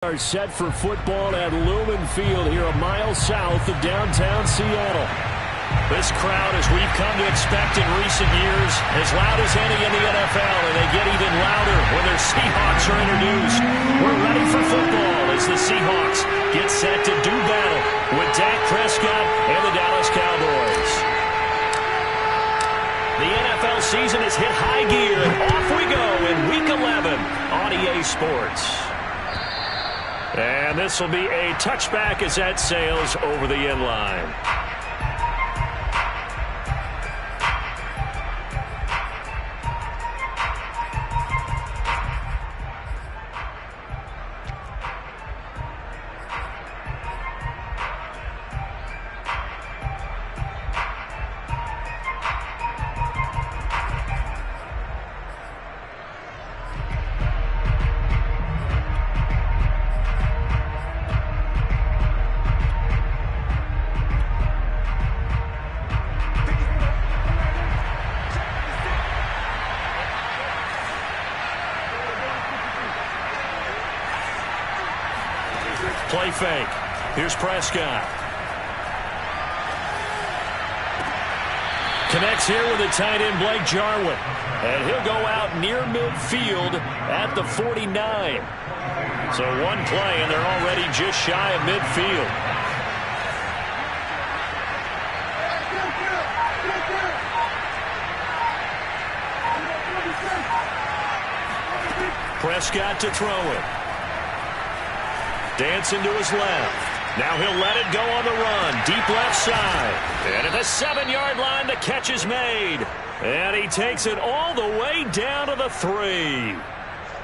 Are set for football at Lumen Field here a mile south of downtown Seattle. This crowd, as we've come to expect in recent years, as loud as any in the NFL, and they get even louder when their Seahawks are introduced. We're ready for football as the Seahawks get set to do battle with Dak Prescott and the Dallas Cowboys. The NFL season has hit high gear, and off we go in Week 11 on EA Sports. And this will be a touchback as that sails over the end line. Play fake. Here's Prescott. Connects here with the tight end, Blake Jarwin. And he'll go out near midfield at the 49. So one play, and they're already just shy of midfield. Prescott to throw it. Dancing to his left. Now he'll let it go on the run. Deep left side. And at the 7-yard line, the catch is made. And he takes it all the way down to the 3.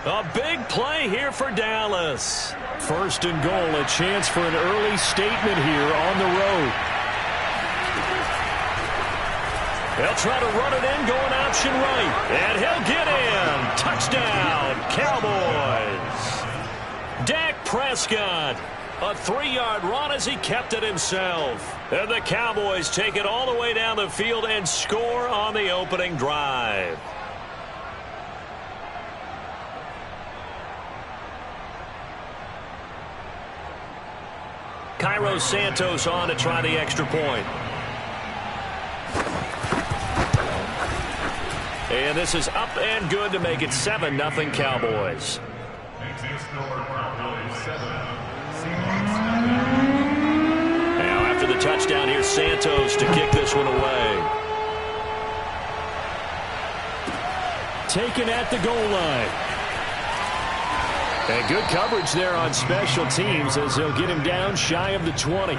A big play here for Dallas. First and goal, a chance for an early statement here on the road. They'll try to run it in, going option right. And he'll get in. Touchdown, Cowboys. Dak Prescott, a 3-yard run as he kept it himself. And the Cowboys take it all the way down the field and score on the opening drive. Cairo Santos on to try the extra point. And this is up and good to make it 7-0 Cowboys. Now after the touchdown, here's Santos to kick this one away. Taken at the goal line. And good coverage there on special teams as he'll get him down shy of the 20.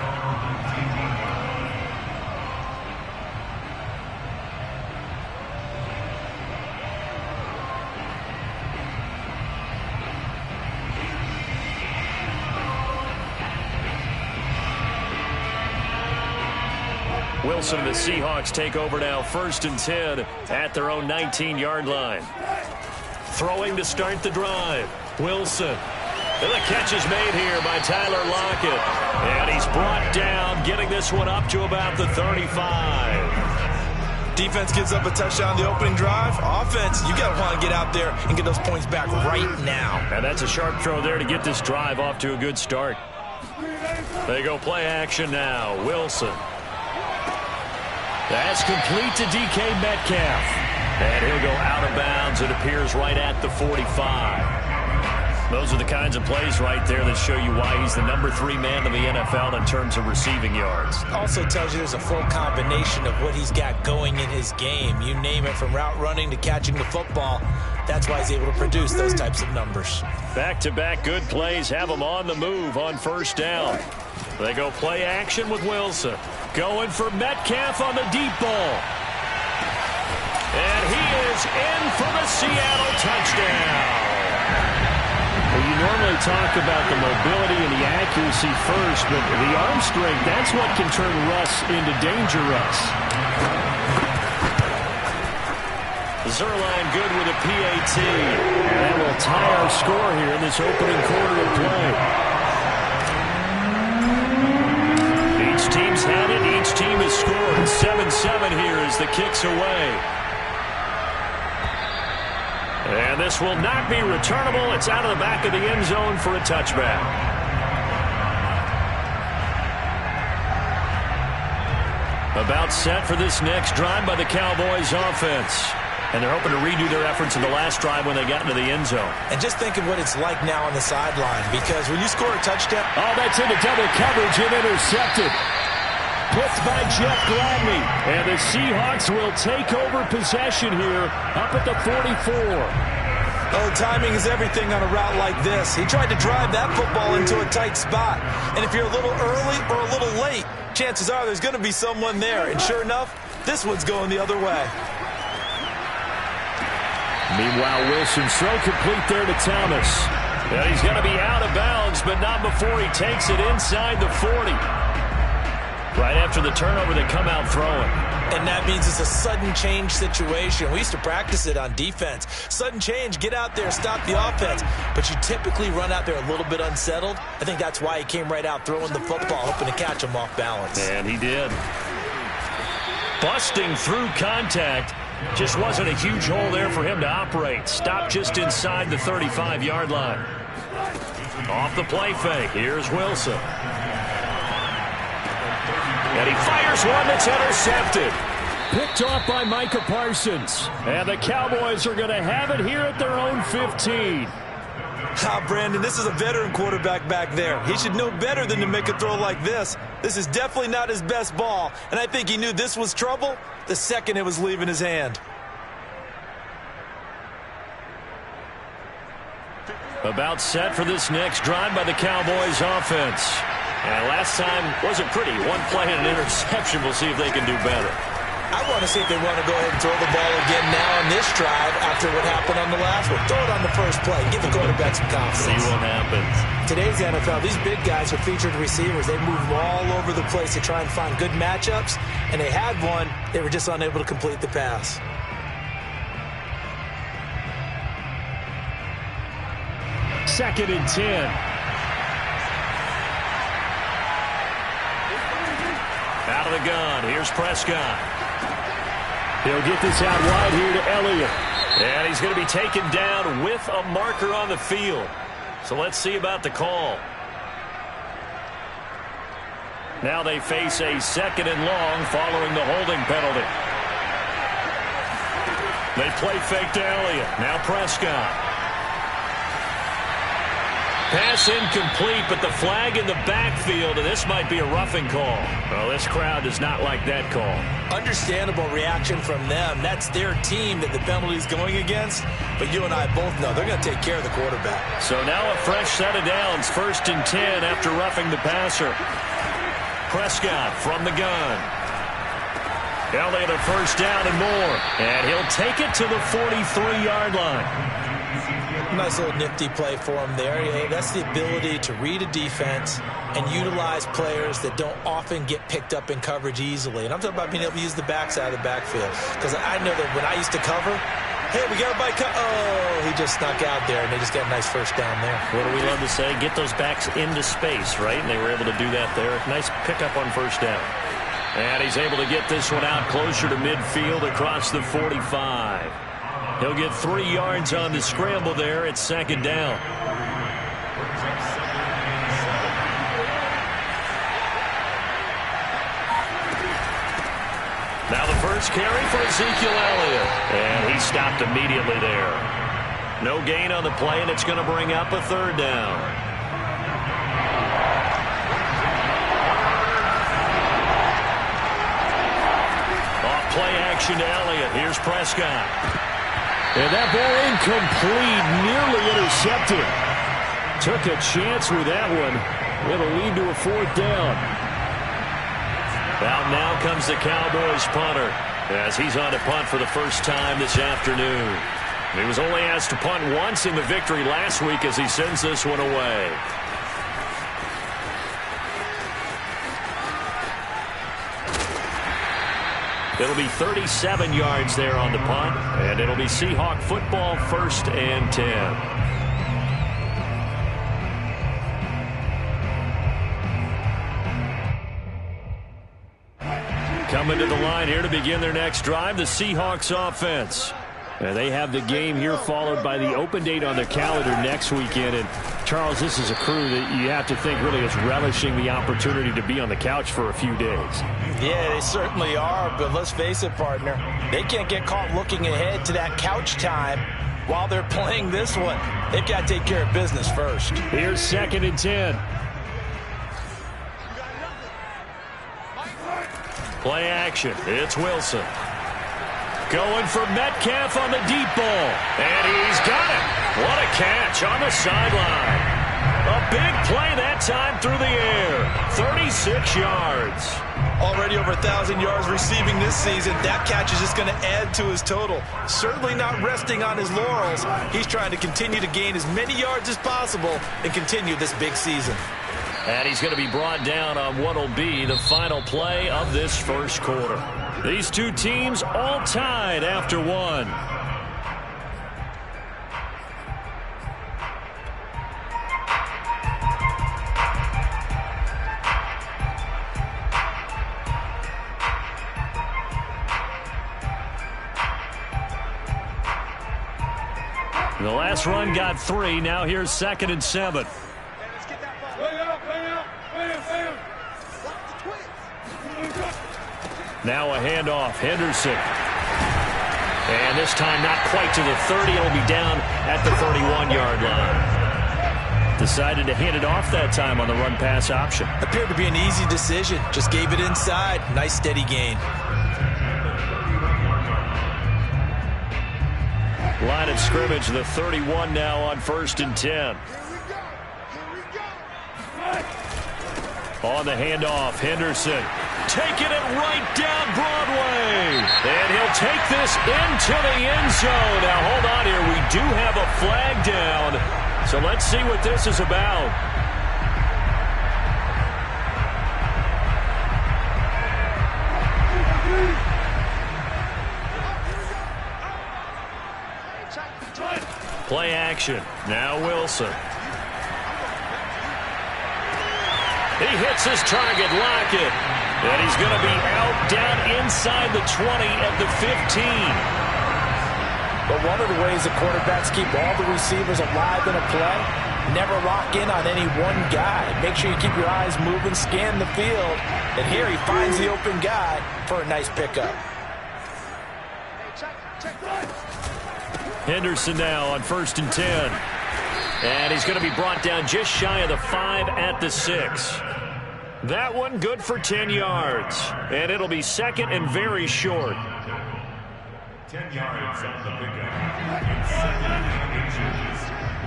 Wilson and the Seahawks take over now, 1st and 10 at their own 19-yard line. Throwing to start the drive. Wilson. And the catch is made here by Tyler Lockett. And he's brought down, getting this one up to about the 35. Defense gives up a touchdown the opening drive. Offense, you got to want to get out there and get those points back right now. And that's a sharp throw there to get this drive off to a good start. They go play action now. Wilson. That's complete to DK Metcalf. And he'll go out of bounds. It appears right at the 45. Those are the kinds of plays right there that show you why he's the number 3 man in the NFL in terms of receiving yards. Also tells you there's a full combination of what he's got going in his game. You name it, from route running to catching the football. That's why he's able to produce those types of numbers. Back-to-back good plays have him on the move on 1st down. They go play action with Wilson. Going for Metcalf on the deep ball. And he is in for the Seattle touchdown. Well, you normally talk about the mobility and the accuracy first, but the arm strength, that's what can turn Russ into Danger Russ. Zuerlein good with a PAT. And that will tie our score here in this opening quarter of play. Each team's had it. Each team has scored. 7-7 here as the kick's away. And this will not be returnable. It's out of the back of the end zone for a touchback. About set for this next drive by the Cowboys offense. And they're hoping to redo their efforts in the last drive when they got into the end zone. And just think of what it's like now on the sideline, because when you score a touchdown... Oh, that's into double coverage and intercepted. Picked by Jeff Gladney. And the Seahawks will take over possession here up at the 44. Oh, timing is everything on a route like this. He tried to drive that football into a tight spot. And if you're a little early or a little late, chances are there's going to be someone there. And sure enough, this one's going the other way. Meanwhile, Wilson so complete there to Thomas. And he's going to be out of bounds, but not before he takes it inside the 40. Right after the turnover, they come out throwing. And that means it's a sudden change situation. We used to practice it on defense. Sudden change, get out there, stop the offense. But you typically run out there a little bit unsettled. I think that's why he came right out throwing the football, hoping to catch him off balance. And he did. Busting through contact. Just wasn't a huge hole there for him to operate. Stopped just inside the 35-yard line. Off the play fake. Here's Wilson. And he fires one that's intercepted. Picked off by Micah Parsons. And the Cowboys are going to have it here at their own 15. Brandon, this is a veteran quarterback back there. He should know better than to make a throw like this. This is definitely not his best ball, and I think he knew this was trouble the second it was leaving his hand. About set for this next drive by the Cowboys offense. And last time wasn't pretty. One play and an interception. We'll see if they can do better. I want to see if they want to go ahead and throw the ball again now on this drive after what happened on the last one. Throw it on the first play. Give the quarterback some confidence. See what happens. Today's NFL, these big guys are featured receivers. They move all over the place to try and find good matchups, and they had one. They were just unable to complete the pass. Second and 10. Out of the gun. Here's Prescott. He'll get this out wide here to Elliott. And he's going to be taken down with a marker on the field. So let's see about the call. Now they face a second and long following the holding penalty. They play fake to Elliott. Now Prescott. Pass incomplete, but the flag in the backfield, and this might be a roughing call. Well, this crowd does not like that call. Understandable reaction from them. That's their team that the penalty is going against. But you and I both know they're going to take care of the quarterback. So now a fresh set of downs. 1st and 10 after roughing the passer. Prescott from the gun. Elliott a first down and more. And he'll take it to the 43-yard line. Nice little nifty play for him there. That's the ability to read a defense and utilize players that don't often get picked up in coverage easily. And I'm talking about being able to use the backside of the backfield. Because I know that when I used to cover, hey, we got a bike. Oh, he just snuck out there, and they just got a nice first down there. What do we love to say? Get those backs into space, right? And they were able to do that there. Nice pickup on first down. And he's able to get this one out closer to midfield across the 45. He'll get 3 yards on the scramble there. It's second down. Now the first carry for Ezekiel Elliott. And he stopped immediately there. No gain on the play, and it's going to bring up a 3rd down. Off play action to Elliott. Here's Prescott. And that ball incomplete, nearly intercepted. Took a chance with that one. It'll lead to a 4th down. Out now comes the Cowboys punter as he's on to punt for the first time this afternoon. He was only asked to punt once in the victory last week as he sends this one away. It'll be 37 yards there on the punt, and it'll be Seahawk football, 1st and 10. Coming to the line here to begin their next drive, the Seahawks offense. They have the game here followed by the open date on their calendar next weekend. And, Charles, this is a crew that you have to think really is relishing the opportunity to be on the couch for a few days. Yeah, they certainly are, but let's face it, partner. They can't get caught looking ahead to that couch time while they're playing this one. They've got to take care of business first. Here's 2nd and 10. Play action. It's Wilson. Going for Metcalf on the deep ball. And he's got it. What a catch on the sideline. A big play that time through the air. 36 yards. Already over 1,000 yards receiving this season. That catch is just going to add to his total. Certainly not resting on his laurels. He's trying to continue to gain as many yards as possible and continue this big season. And he's going to be brought down on what will be the final play of this first quarter. These two teams all tied after one. The last run got 3. Now here's 2nd and 7. Now a handoff. Henderson. And this time not quite to the 30. It'll be down at the 31-yard line. Decided to hand it off that time on the run-pass option. Appeared to be an easy decision. Just gave it inside. Nice steady gain. Line of scrimmage, the 31 now on 1st and 10. On the handoff, Henderson taking it right down Broadway. And he'll take this into the end zone. Now, hold on here. We do have a flag down. So let's see what this is about. Play action. Now Wilson. He hits his target, Lockett. And he's going to be out down inside the 20 at the 15. But one of the ways the quarterbacks keep all the receivers alive in a play, never lock in on any one guy. Make sure you keep your eyes moving, scan the field. And here he finds the open guy for a nice pickup. Henderson now on 1st and 10. And he's going to be brought down just shy of the 5 at the 6. That one good for 10 yards. And it'll be 2nd and very short. 10 yards on the pickup. And 2nd and inches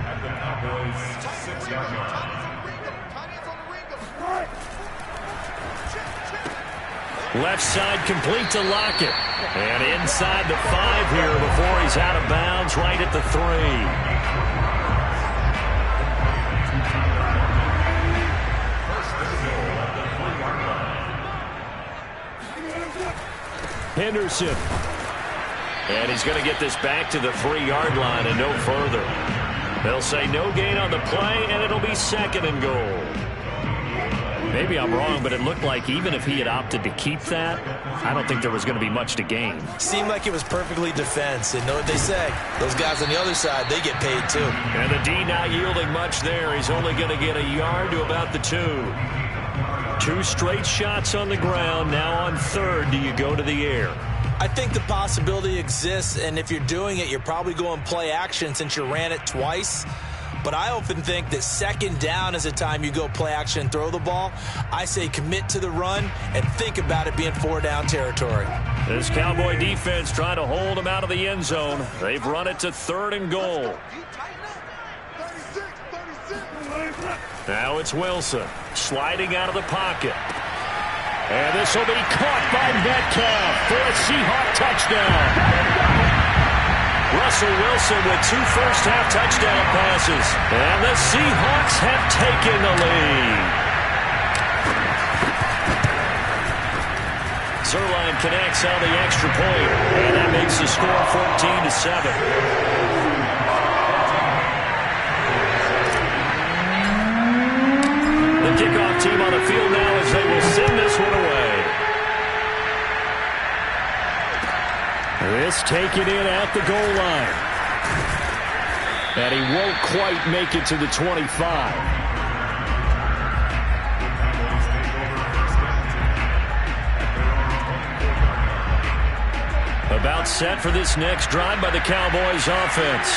at the Cowboys' 6-yard line. Left side complete to Lockett. And inside the 5 here before he's out of bounds right at the 3. Henderson. And he's going to get this back to the 3-yard line and no further. They'll say no gain on the play, and it'll be 2nd and goal. Maybe I'm wrong, but it looked like even if he had opted to keep that, I don't think there was going to be much to gain. Seemed like it was perfectly defense. And know what they say? Those guys on the other side, they get paid too. And the D not yielding much there. He's only going to get a yard to about the 2. 2 straight shots on the ground. Now on 3rd, do you go to the air? I think the possibility exists, and if you're doing it, you're probably going play action since you ran it twice. But I often think that 2nd down is the time you go play action and throw the ball. I say commit to the run and think about it being 4-down territory. This Cowboy defense trying to hold him out of the end zone. They've run it to 3rd and goal. Now it's Wilson sliding out of the pocket. And this will be caught by Metcalf for a Seahawk touchdown. Russell Wilson with 2 first-half touchdown passes. And the Seahawks have taken the lead. Zuerlein connects on the extra point. And that makes the score 14-7. The kickoff team on the field now as they will send this one away. this taken in at the goal line. And he won't quite make it to the 25. About set for this next drive by the Cowboys offense.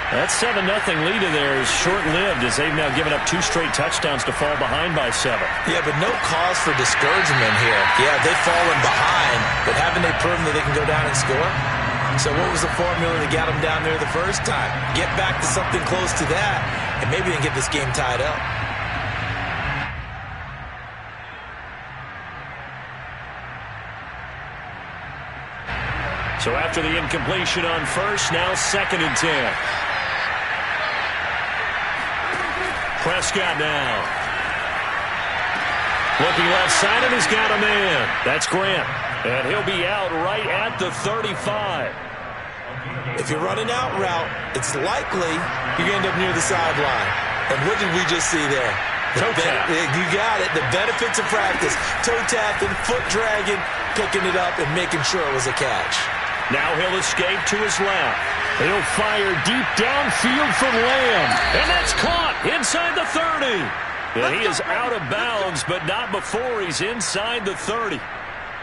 That 7-0 lead of theirs is short-lived as they've now given up 2 straight touchdowns to fall behind by 7. Yeah, but no cause for discouragement here. Yeah, they've fallen behind, but haven't they proven that they can go down and score? So what was the formula that got them down there the first time? Get back to something close to that, and maybe they can get this game tied up. So after the incompletion on first, now 2nd and 10. Prescott now. Looking left side, and he's got a man. That's Grant. And he'll be out right at the 35. If you're running out route, it's likely you're going to end up near the sideline. And what did we just see there? Toe tap. You got it. The benefits of practice. Toe tapping, foot dragging, picking it up, and making sure it was a catch. Now he'll escape to his left. He'll fire deep downfield from Lamb. And that's caught inside the 30. And he is out of bounds, but not before he's inside the 30.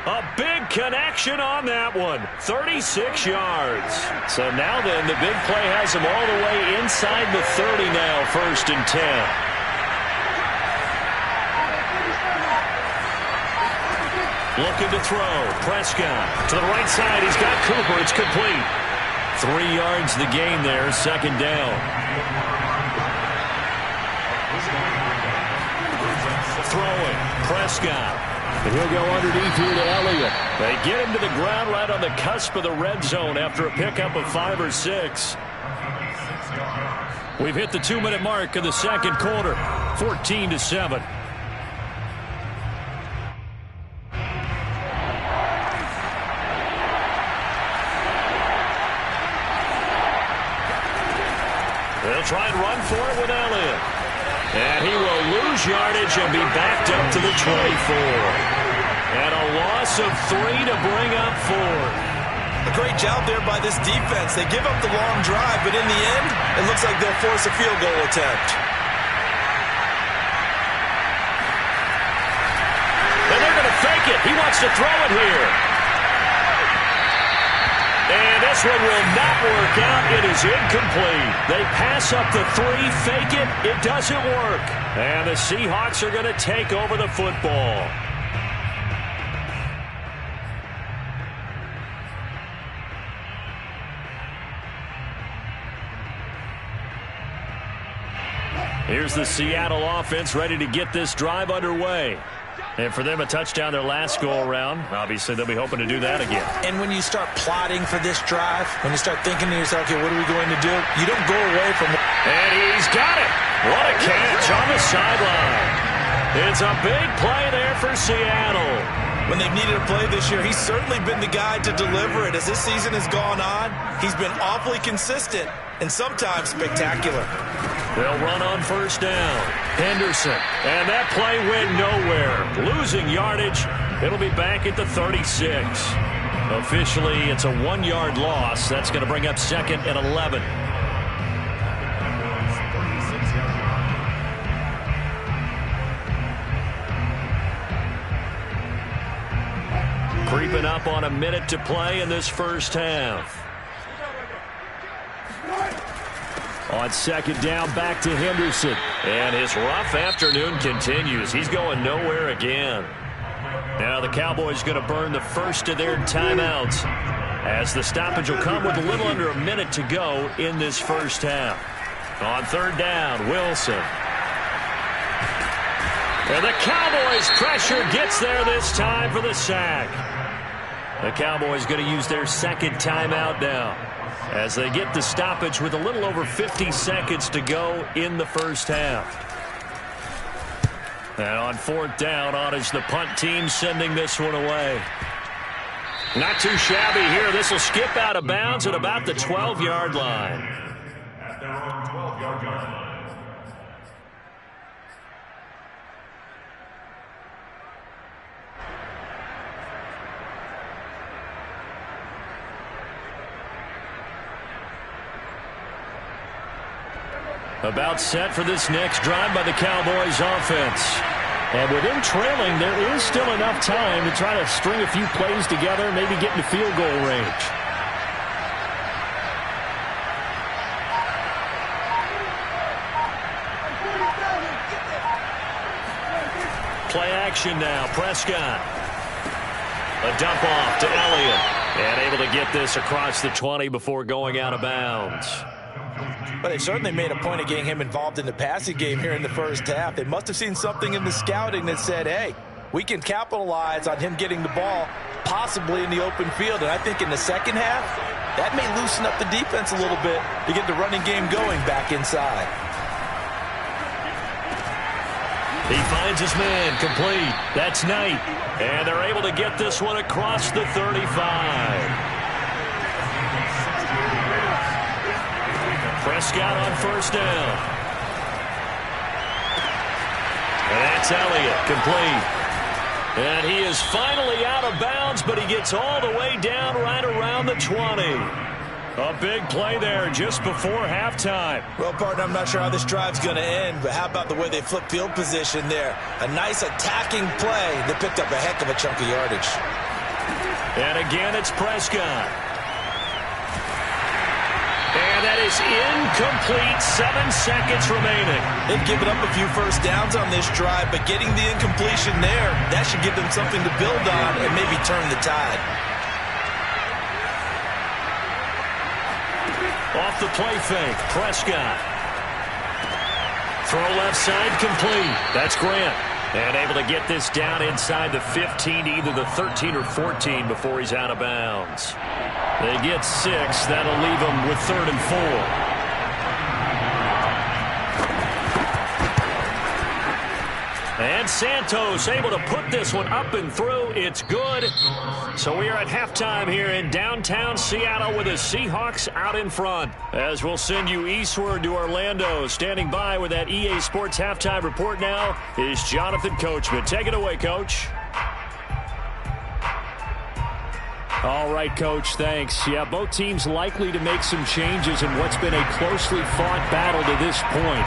A big connection on that one. 36 yards. So now then, the big play has him all the way inside the 30 now, 1st and 10. Looking to throw. Prescott to the right side. He's got Cooper. It's complete. 3 yards the gain there. 2nd down. Throwing. Prescott. And he'll go underneath here to Elliott. They get him to the ground right on the cusp of the red zone after a pickup of 5 or 6. We've hit the 2-minute mark of the 2nd quarter. 14-7. They'll try and run for it with Elliott. And he will lose yardage and be backed up to the 24. And a loss of 3 to bring up 4. A great job there by this defense. They give up the long drive, but in the end, it looks like they'll force a field goal attempt. And they're going to fake it. He wants to throw it here. And this one will not work out. It is incomplete. They pass up the 3, fake it. It doesn't work. And the Seahawks are going to take over the football. Here's the Seattle offense ready to get this drive underway. And for them, a touchdown their last go-around. Obviously, they'll be hoping to do that again. And when you start plotting for this drive, when you start thinking to yourself, okay, what are we going to do? You don't go away from it. And he's got it. What a catch on the sideline. It's a big play there for Seattle. When they've needed a play this year, he's certainly been the guy to deliver it. As this season has gone on, he's been awfully consistent and sometimes spectacular. They'll run on 1st down. Henderson. And that play went nowhere. Losing yardage. It'll be back at the 36. Officially, it's a 1-yard loss. That's going to bring up 2nd and 11. Creeping up on a minute to play in this first half. On 2nd down, back to Henderson. And his rough afternoon continues. He's going nowhere again. Now the Cowboys going to burn the first of their timeouts as the stoppage will come with a little under a minute to go in this first half. On 3rd down, Wilson. And the Cowboys pressure gets there this time for the sack. The Cowboys going to use their 2nd timeout now as they get the stoppage with a little over 50 seconds to go in the first half. And on 4th down, on is the punt team sending this one away. Not too shabby here. This will skip out of bounds at about the 12-yard line. At their own 12-yard line. About set for this next drive by the Cowboys offense. And with them trailing, there is still enough time to try to string a few plays together, maybe get into field goal range. Play action now. Prescott. A dump off to Elliott. And able to get this across the 20 before going out of bounds. But they certainly made a point of getting him involved in the passing game here in the first half. They must have seen something in the scouting that said, hey, we can capitalize on him getting the ball possibly in the open field. And I think in the second half, that may loosen up the defense a little bit to get the running game going back inside. He finds his man, complete. That's Knight. And they're able to get this one across the 35. Prescott on first down. And that's Elliott, complete. And he is finally out of bounds, but he gets all the way down right around the 20. A big play there just before halftime. Well, partner, I'm not sure how this drive's going to end, but how about the way they flip field position there? A nice attacking play that picked up a heck of a chunk of yardage. And again, it's Prescott. And that is incomplete. 7 seconds remaining. They've given up a few first downs on this drive, but getting the incompletion there, that should give them something to build on and maybe turn the tide. Off the play fake, Prescott. Throw left side, complete. That's Grant. And able to get this down inside the 15, either the 13 or 14 before he's out of bounds. They get 6. That'll leave them with 3rd and 4. And Santos able to put this one up and through. It's good. So we are at halftime here in downtown Seattle with the Seahawks out in front. As we'll send you eastward to Orlando. Standing by with that EA Sports halftime report now is Jonathan Coachman. Take it away, Coach. All right, Coach, thanks. Yeah, both teams likely to make some changes in what's been a closely fought battle to this point.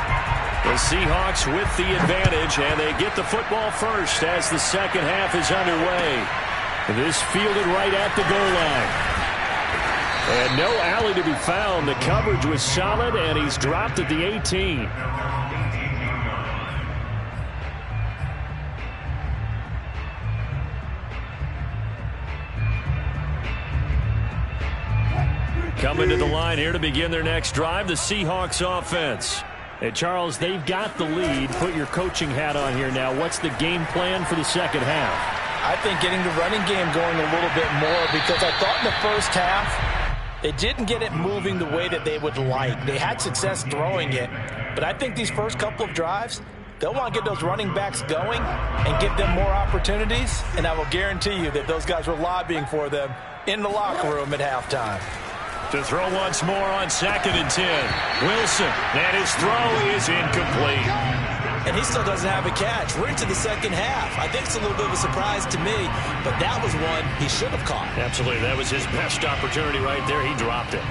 The Seahawks with the advantage, and they get the football first as the second half is underway. This fielded right at the goal line. And no alley to be found. The coverage was solid, and he's dropped at the 18. Coming to the line here to begin their next drive, the Seahawks offense. Hey, Charles, they've got the lead. Put your coaching hat on here now. What's the game plan for the second half? I think getting the running game going a little bit more, because I thought in the first half they didn't get it moving the way that they would like. They had success throwing it, but I think these first couple of drives, they'll want to get those running backs going and give them more opportunities, and I will guarantee you that those guys were lobbying for them in the locker room at halftime. To throw once more on 2nd and 10. Wilson, and his throw is incomplete. And he still doesn't have a catch. We're into the second half. I think it's a little bit of a surprise to me, but that was one he should have caught. Absolutely. That was his best opportunity right there. He dropped it.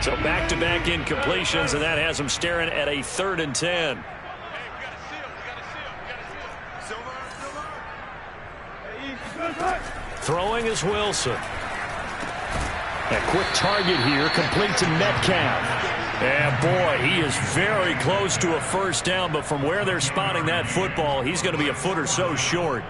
So back-to-back incompletions, and that has him staring at a 3rd and 10. Throwing is Wilson. A quick target here, complete to Metcalf. And boy, he is very close to a first down, but from where they're spotting that football, he's going to be a foot or so short.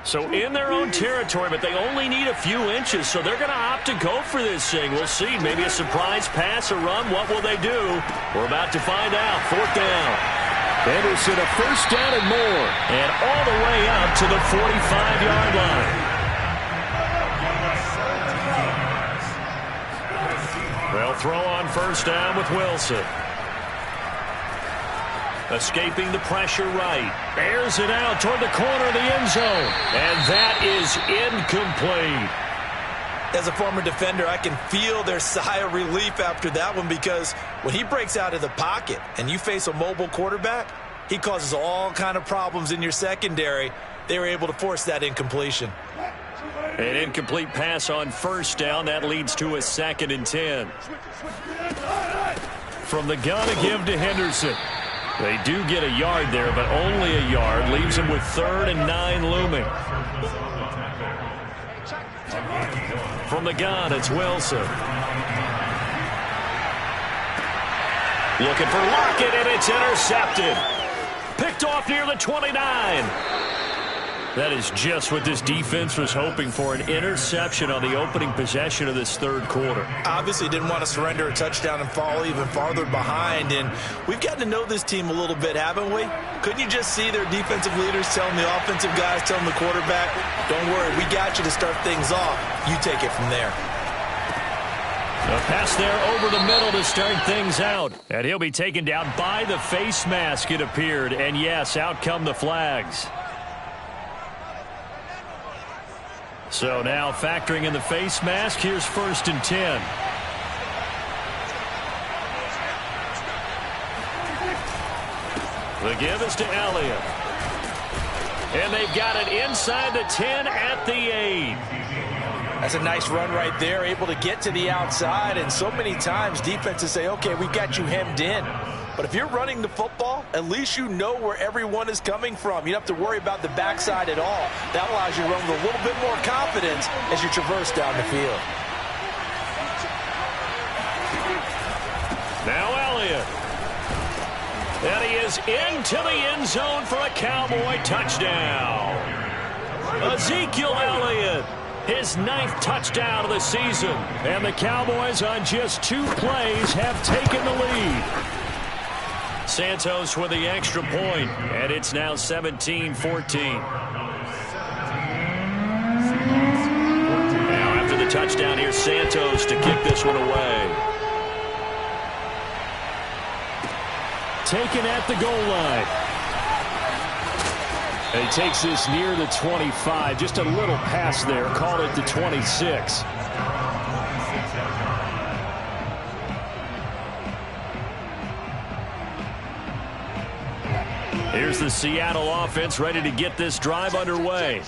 So in their own territory, but they only need a few inches, so they're going to opt to go for this thing. We'll see. Maybe a surprise pass or run. What will they do? We're about to find out. 4th down. Anderson, a first down and more. And all the way up to the 45-yard line. They'll throw on first down with Wilson. Escaping the pressure right. Airs it out toward the corner of the end zone. And that is incomplete. As a former defender, I can feel their sigh of relief after that one, because when he breaks out of the pocket and you face a mobile quarterback, he causes all kind of problems in your secondary. They were able to force that incompletion. An incomplete pass on first down. That leads to a 2nd and 10. From the gun, a give to Henderson. They do get a yard there, but only a yard. Leaves them with 3rd and 9 looming. From the gun, it's Wilson. Looking for Lockett, and it's intercepted. Picked off near the 29. That is just what this defense was hoping for, an interception on the opening possession of this 3rd quarter. Obviously didn't want to surrender a touchdown and fall even farther behind, and we've gotten to know this team a little bit, haven't we? Couldn't you just see their defensive leaders telling the offensive guys, telling the quarterback, don't worry, we got you to start things off. You take it from there. A pass there over the middle to start things out. And he'll be taken down by the face mask, it appeared. And yes, out come the flags. So now factoring in the face mask, here's 1st and 10. The give is to Elliott. And they've got it inside the 10 at the 8. That's a nice run right there, able to get to the outside. And so many times defenses say, okay, we got you hemmed in. But if you're running the football, at least you know where everyone is coming from. You don't have to worry about the backside at all. That allows you to run with a little bit more confidence as you traverse down the field. Now Elliott. And he is into the end zone for a Cowboy touchdown. Ezekiel Elliott, his 9th touchdown of the season. And the Cowboys on just 2 plays have taken the lead. Santos with the extra point, and it's now 17-14. Now after the touchdown, here's Santos to kick this one away. Taken at the goal line. And he takes this near the 25. Just a little pass there. Call it the 26. Here's the Seattle offense ready to get this drive underway.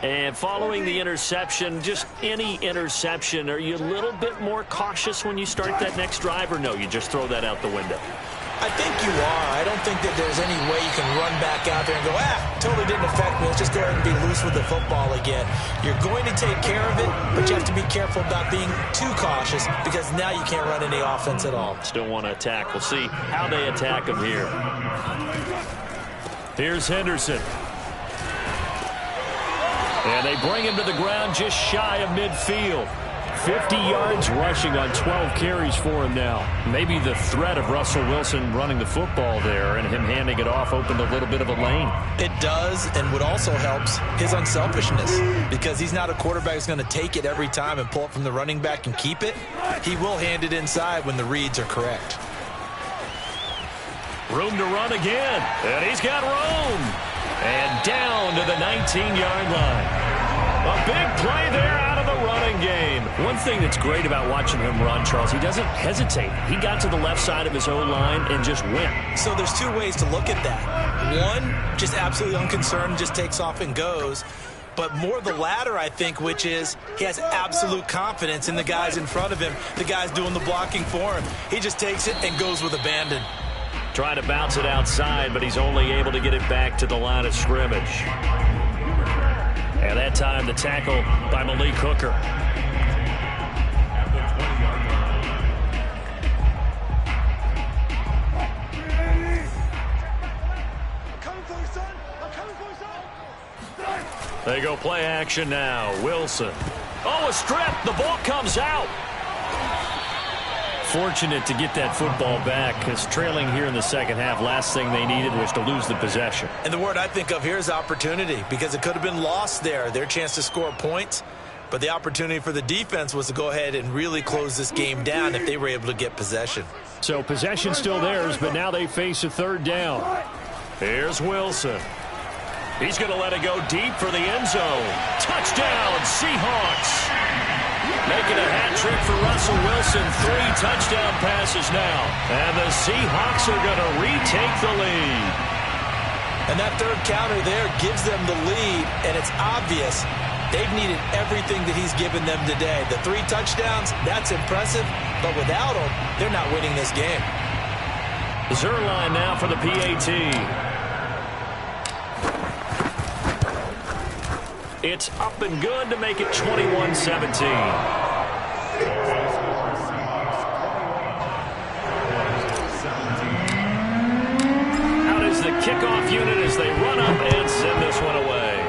And following the interception, just any interception, are you a little bit more cautious when you start that next drive, or no, you just throw that out the window? I think you are. I don't think that there's any way you can run back out there and go, totally didn't affect me. Let's just go ahead and be loose with the football again. You're going to take care of it, but you have to be careful about being too cautious, because now you can't run any offense at all. Still want to attack. We'll see how they attack him here. Here's Henderson. And they bring him to the ground just shy of midfield. 50 yards rushing on 12 carries for him now. Maybe the threat of Russell Wilson running the football there and him handing it off opened a little bit of a lane. It does, and what also helps, his unselfishness, because he's not a quarterback who's going to take it every time and pull it from the running back and keep it. He will hand it inside when the reads are correct. Room to run again, and he's got room. And down to the 19-yard line. A big play there out of the running game. One thing that's great about watching him run, Charles, he doesn't hesitate. He got to the left side of his own line and just went. So there's 2 ways to look at that. One, just absolutely unconcerned, just takes off and goes. But more the latter, I think, which is he has absolute confidence in the guys in front of him, the guys doing the blocking for him. He just takes it and goes with abandon. Trying to bounce it outside, but he's only able to get it back to the line of scrimmage. And that time, the tackle by Malik Hooker. They go play action now. Wilson. Oh, a strip. The ball comes out. Fortunate to get that football back, because trailing here in the second half, last thing they needed was to lose the possession. And the word I think of here is opportunity, because it could have been lost there, their chance to score points. But the opportunity for the defense was to go ahead and really close this game down if they were able to get possession. So possession still theirs, but now they face a third down. Here's Wilson. He's going to let it go deep for the end zone. Touchdown, Seahawks. Making a hat trick for Russell Wilson. 3 touchdown passes now. And the Seahawks are going to retake the lead. And that third counter there gives them the lead, and it's obvious they've needed everything that he's given them today. The 3 touchdowns, that's impressive, but without him, they're not winning this game. Zuerlein now for the PAT. It's up and good to make it 21-17. Out is the kickoff unit as they run up and send this one away.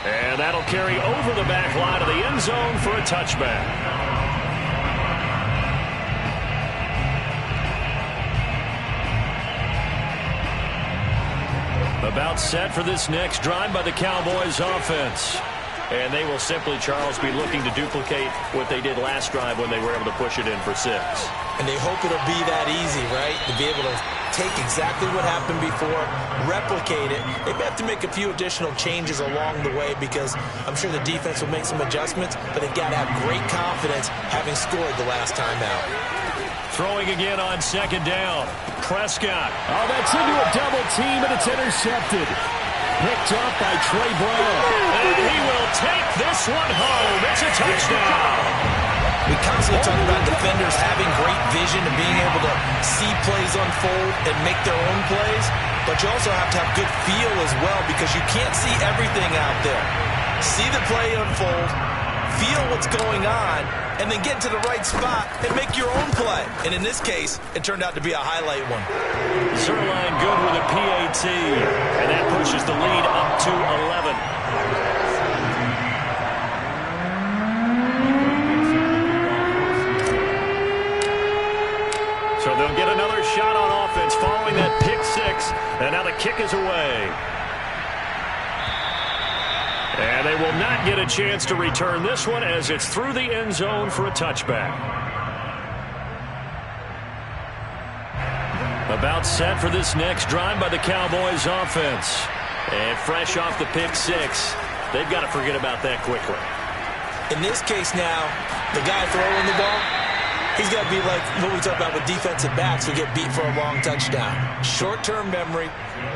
And that'll carry over the back line of the end zone for a touchback. About set for this next drive by the Cowboys offense. And they will simply, Charles, be looking to duplicate what they did last drive when they were able to push it in for 6. And they hope it'll be that easy, right? To be able to take exactly what happened before, replicate it. They may have to make a few additional changes along the way because I'm sure the defense will make some adjustments, but they've got to have great confidence having scored the last time out. Throwing again on second down. Prescott. Oh, that's into a double team, and it's intercepted. Picked up by Trey Brown. And he will take this one home. It's a touchdown. We constantly talk about defenders having great vision and being able to see plays unfold and make their own plays, but you also have to have good feel as well because you can't see everything out there. See the play unfold, feel what's going on, and then get to the right spot and make your own play. And in this case, it turned out to be a highlight one. Zuerlein good with a PAT, and that pushes the lead up to 11. So they'll get another shot on offense following that pick 6, and now the kick is away. And they will not get a chance to return this one as it's through the end zone for a touchback. About set for this next drive by the Cowboys offense. And fresh off the pick 6, they've got to forget about that quickly. In this case now, the guy throwing the ball, he's got to be like what we talk about with defensive backs who get beat for a long touchdown. Short-term memory,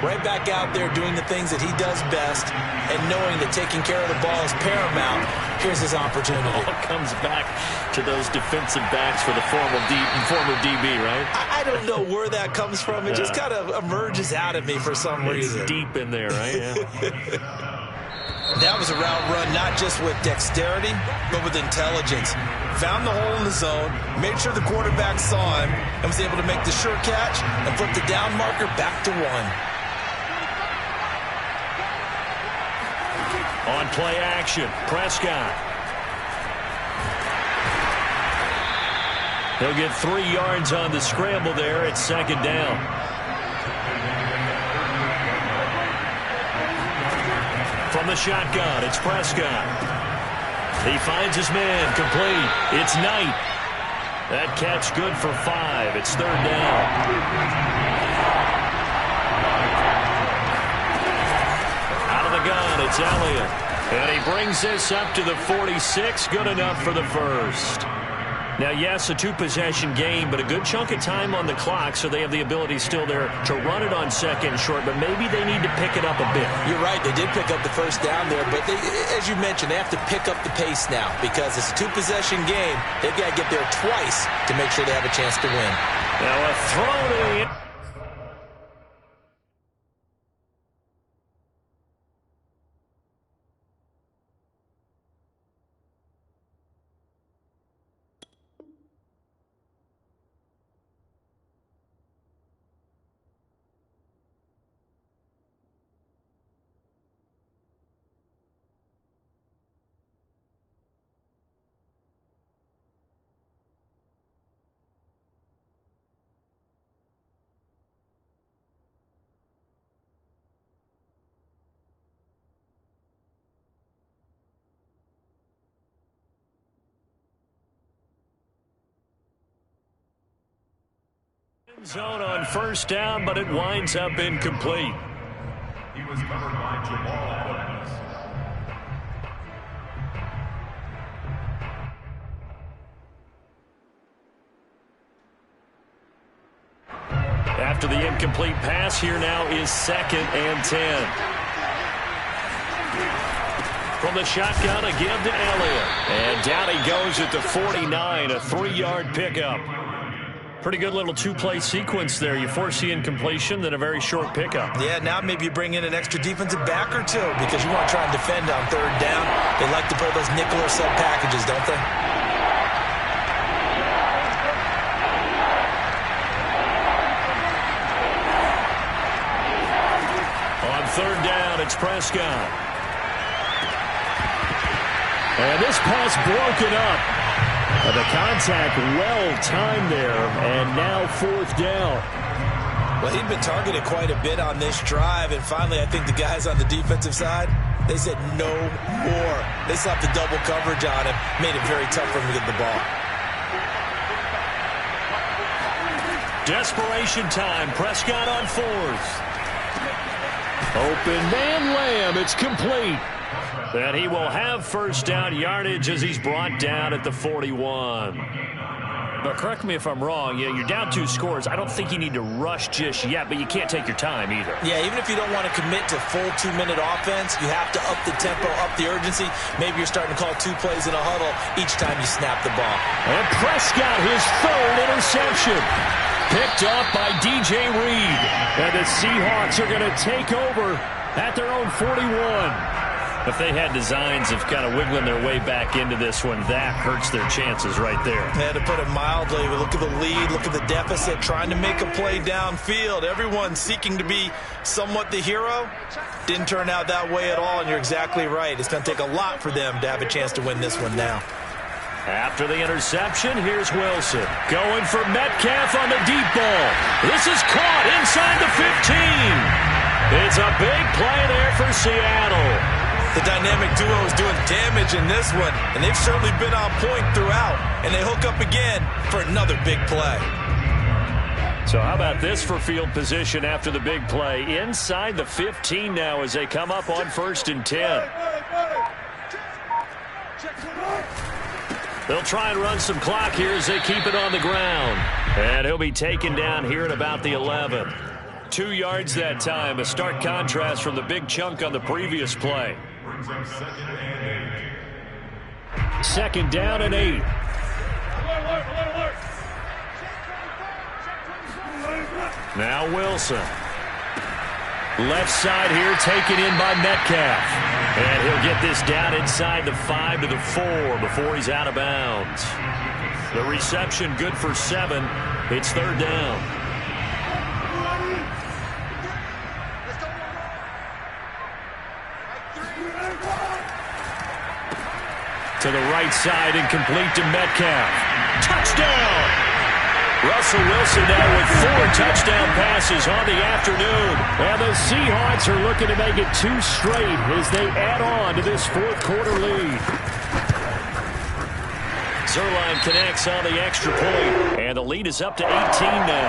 right back out there doing the things that he does best, and knowing that taking care of the ball is paramount. Here's his opportunity. It all comes back to those defensive backs for the former DB, right? I don't know where that comes from. It just kind of emerges out of me for some reason. It's deep in there, right? Yeah. That was a route run not just with dexterity, but with intelligence. Found the hole in the zone, made sure the quarterback saw him, and was able to make the sure catch and flip the down marker back to 1. On play action, Prescott. He'll get 3 yards on the scramble there at second down. From the shotgun, it's Prescott. He finds his man, complete. It's Knight. That catch good for 5. It's third down. Out of the gun, it's Elliott. And he brings this up to the 46. Good enough for the first. Now, yes, a 2-possession game, but a good chunk of time on the clock, so they have the ability still there to run it on second short, but maybe they need to pick it up a bit. You're right. They did pick up the first down there, but they, as you mentioned, they have to pick up the pace now because it's a 2-possession game. They've got to get there twice to make sure they have a chance to win. Now, a throw to the zone on first down, but it winds up incomplete. He was covered by Jamal Adams. After the incomplete pass, here now is 2nd and 10. From the shotgun, a give to Elliott. And down he goes at the 49, a 3-yard pickup. Pretty good little two-play sequence there. You force the incompletion, then a very short pickup. Yeah, now maybe you bring in an extra defensive back or two because you want to try and defend on 3rd down. They like to play those nickel or sub packages, don't they? On 3rd down, it's Prescott. And this pass broken up. The contact well-timed there, and now 4th down. Well, he'd been targeted quite a bit on this drive, and finally I think the guys on the defensive side, they said no more. They slapped the double coverage on him, made it very tough for him to get the ball. Desperation time, Prescott on 4th. Open man Lamb, it's complete. And he will have 1st down yardage as he's brought down at the 41. But correct me if I'm wrong, you're down 2 scores. I don't think you need to rush just yet, but you can't take your time either. Yeah, even if you don't want to commit to full 2-minute offense, you have to up the tempo, up the urgency. Maybe you're starting to call 2 plays in a huddle each time you snap the ball. And Prescott, his 3rd interception. Picked up by DJ Reed. And the Seahawks are going to take over at their own 41. If they had designs of kind of wiggling their way back into this one, that hurts their chances right there. Yeah, to put it mildly, look at the lead, look at the deficit, trying to make a play downfield. Everyone seeking to be somewhat the hero. Didn't turn out that way at all, and you're exactly right. It's going to take a lot for them to have a chance to win this one now. After the interception, here's Wilson. Going for Metcalf on the deep ball. This is caught inside the 15. It's a big play there for Seattle. The dynamic duo is doing damage in this one, and they've certainly been on point throughout. And they hook up again for another big play. So how about this for field position after the big play? Inside the 15 now as they come up on 1st and 10. They'll try and run some clock here as they keep it on the ground. And he'll be taken down here at about the 11. 2 yards that time, a stark contrast from the big chunk on the previous play. 2nd down and 8. Now Wilson. Left side here taken in by Metcalf. And he'll get this down inside the 5 to the 4 before he's out of bounds. The reception good for 7. It's 3rd down. To the right side and complete to Metcalf. Touchdown! Russell Wilson now with 4 touchdown passes on the afternoon. And the Seahawks are looking to make it 2 straight as they add on to this 4th quarter lead. Zuerlein connects on the extra point, and the lead is up to 18 now.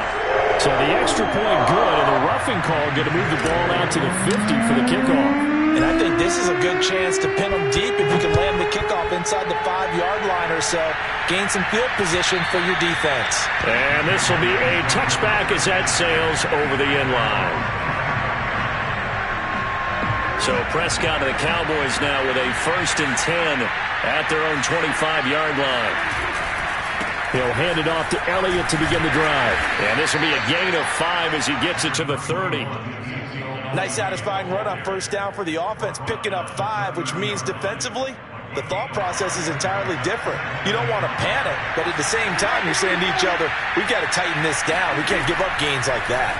So the extra point good, and the roughing call going to move the ball out to the 50 for the kickoff. And I think this is a good chance to pin them deep if you can land the kickoff inside the 5-yard line or so. Gain some field position for your defense. And this will be a touchback as that sails over the end line. So Prescott and the Cowboys now with a 1st and 10 at their own 25-yard line. He'll hand it off to Elliott to begin the drive. And this will be a gain of 5 as he gets it to the 30. Nice satisfying run on 1st down for the offense, picking up 5, which means defensively, the thought process is entirely different. You don't want to panic, but at the same time, you're saying to each other, we've got to tighten this down. We can't give up gains like that.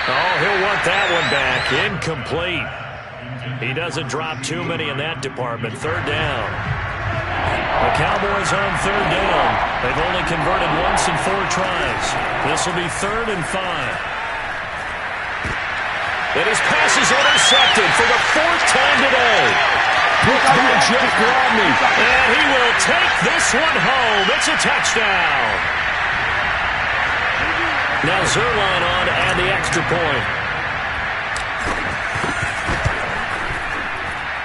Oh, he'll want that one back. Incomplete. He doesn't drop too many in that department. 3rd down. The Cowboys on 3rd down. They've only converted once in 4 tries. This will be 3rd and 5. And his pass is intercepted for the 4th time today. Picked by Jeff Gladney. And he will take this one home. It's a touchdown. Now Zuerlein on to add the extra point.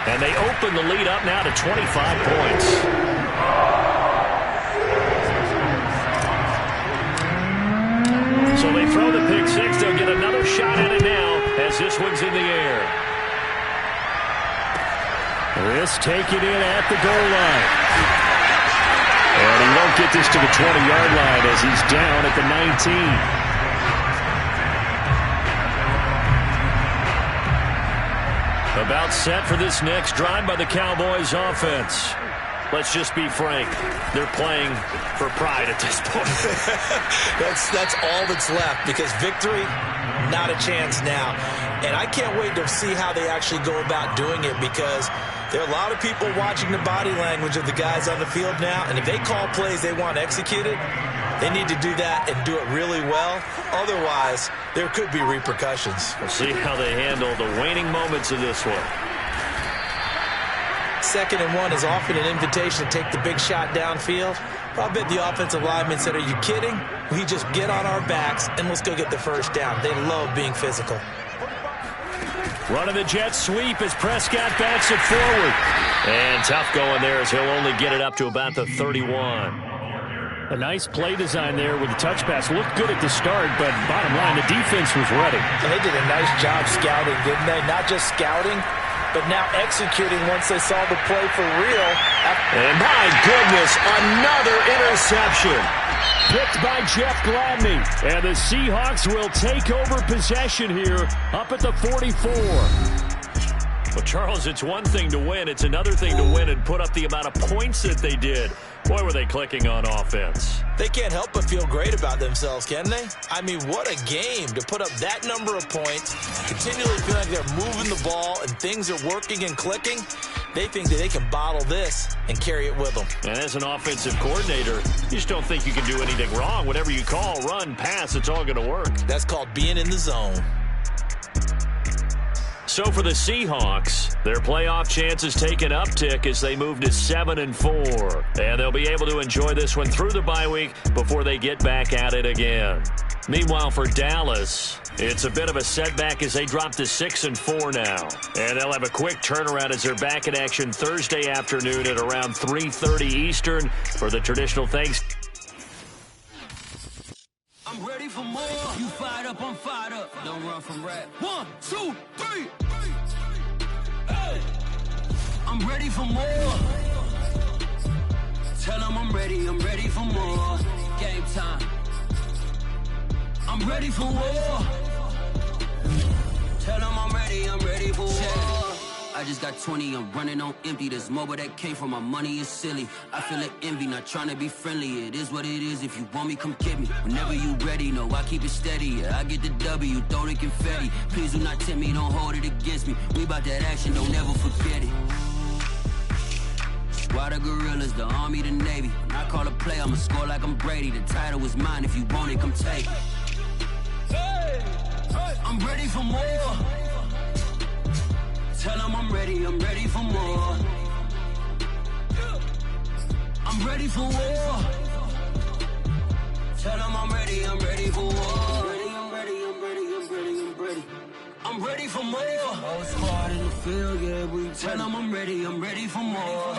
And they open the lead up now to 25 points. He's taken in at the goal line. And he won't get this to the 20-yard line as he's down at the 19. About set for this next drive by the Cowboys offense. Let's just be frank. They're playing for pride at this point. That's all that's left, because victory, not a chance now. And I can't wait to see how they actually go about doing it, because there are a lot of people watching the body language of the guys on the field now, and if they call plays they want executed, they need to do that and do it really well. Otherwise, there could be repercussions. We'll see how they handle the waning moments of this one. 2nd and 1 is often an invitation to take the big shot downfield. I bet the offensive lineman said, "Are you kidding? We just get on our backs and let's go get the first down." They love being physical. Running the jet sweep as Prescott backs it forward. And tough going there as he'll only get it up to about the 31. A nice play design there with the touch pass. Looked good at the start, but bottom line, the defense was ready. And they did a nice job scouting, didn't they? Not just scouting, but now executing once they saw the play for real. And my goodness, another interception. Picked by Jeff Gladney. And the Seahawks will take over possession here up at the 44. Well, Charles, it's one thing to win. It's another thing to win and put up the amount of points that they did. Boy, were they clicking on offense. They can't help but feel great about themselves, can they? I mean, what a game to put up that number of points, continually feel like they're moving the ball and things are working and clicking. They think that they can bottle this and carry it with them. And as an offensive coordinator, you just don't think you can do anything wrong. Whatever you call, run, pass, it's all going to work. That's called being in the zone. So for the Seahawks, their playoff chances take an uptick as they move to 7-4. And they'll be able to enjoy this one through the bye week before they get back at it again. Meanwhile, for Dallas, it's a bit of a setback as they drop to 6-4 now. And they'll have a quick turnaround as they're back in action Thursday afternoon at around 3:30 Eastern for the traditional Thanksgiving. I'm ready for more. You fired up, I'm fired up. Don't run from rap. 1, 2, 3. Hey. I'm ready for more. Tell them I'm ready for more. Game time. I'm ready for war. Tell them I'm ready for war. I just got 20, I'm running on empty. This mobile that came from my money is silly. I feel like envy, not trying to be friendly. It is what it is, if you want me, come get me. Whenever you ready, no, I keep it steady. Yeah, I get the W, throw the confetti. Please do not tempt me, don't hold it against me. We about that action, don't ever forget it. Squad of gorillas, the army, the navy. When I call a play, I'ma score like I'm Brady. The title is mine, if you want it, come take it. Hey, I'm ready for more. Tell them I'm ready for more. I'm ready for war. Tell them I'm ready for war. I'm ready. I'm ready for more. Whole squad in the field, yeah, we tell them I'm ready for more.